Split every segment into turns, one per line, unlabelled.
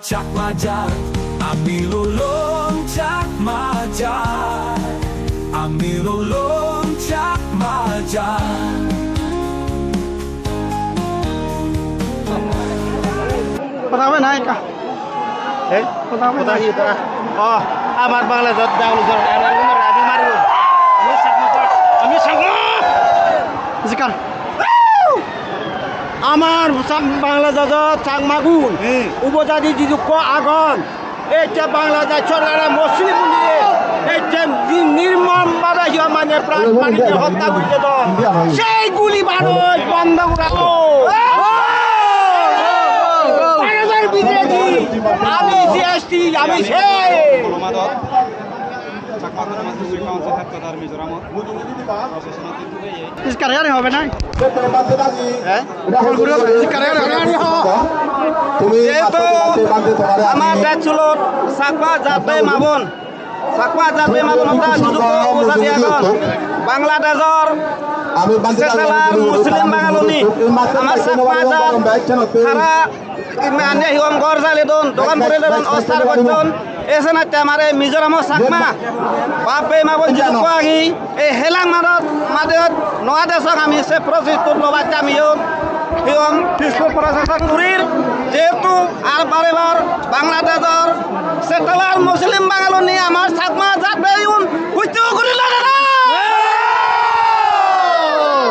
Chak maja, amilolong chak maja, amilolong chak maja.
Pertama naik kah? Pertama naik. Oh, আমার Bangladesh down জোর আর কোনো রাবি মারু। আমি সাগর। জিকার। আমার বাংলাদেশ চাকমাগুন উপজাতি যুক্ত আগুন এইটা বাংলাদেশ সরকারের মুসলিম নিয়ে এইটা নির্মমভাবে মানে প্রাণ পানিতে হত্যা করতে তো সেই গুলি বারো বন্ধ করাতো বিরোধী আমি জিএসটি আমি সেই Iskarya হবে না আমার দেশ ছিল সাকপা জাতবে মাবন সাকপা জাতবে মাবন উপজাতি এখন বাংলাদেশের মুসলিম বাঙালি আমার সাকপা জাত তারা মানে হিম ঘর জ্বালে দন দোকান করে দেন অস্তার করছেন এসে না আমারে মিজোরাম সাকমা বাপে মাবন যদি কোয়াগি এই হেলাং মাদত নয়া দেশক আমি সে প্রসেসত লবাচ্চা আমিও হিম পিছল প্রশাসন করির যেহেতু আর বারেবার বাংলাদেশের সেটেলার মুসলিম বাঙালি নিয়ে আমার সাকমা জাতবে হইতেও করিল না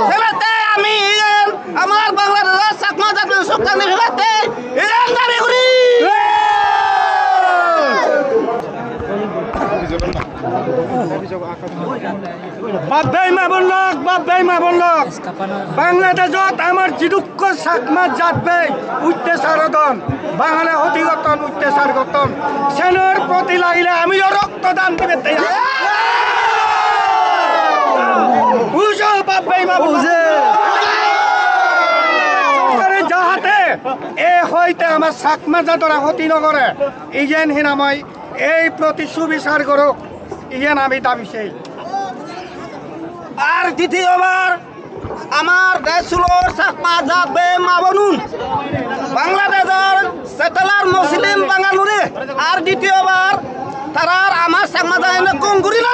ফেলাতে আমি আমার বাংলাদেশের সাকমা জাতবে সুকানি ফেলাতে ইরান দাবি করি বাংলাদেশত আমার যিদুক্ষ সাকমা জাতবে অত্যাচার গঠন বাঙালি অধিগতন অত্যাচার গঠন সেনের প্রতি লাগিলে আমিও রক্তদান দিবে বুঝো বাপেই মা বুঝে যাহাতে এ হইতে আমার সাকমা জাতরা ক্ষতি নকরে ইজেন হিনাময় এই প্রতি সুবিচার করুক ইয়েন আমি দাবি সেই আর দ্বিতীয়বার আমার দেশগুলোর সাকমা জাতবে মাবনুন বাংলাদেশের সেটেলার মুসলিম বাঙালুরে আর দ্বিতীয়বার তারার আমার সাকমা জাতবে কঙ্গুরি না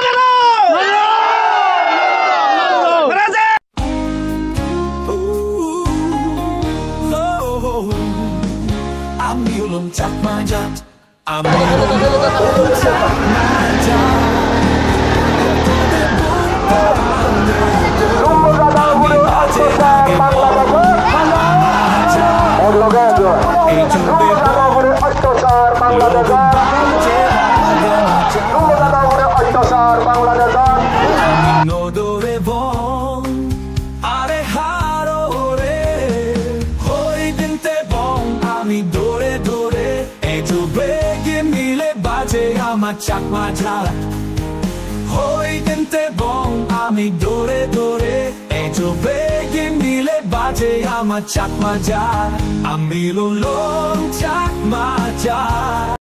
Chakma jala, hoy dente bon, ami dore dore, ejo begin nile baje ama chakma jala, ami lolong chakma jala.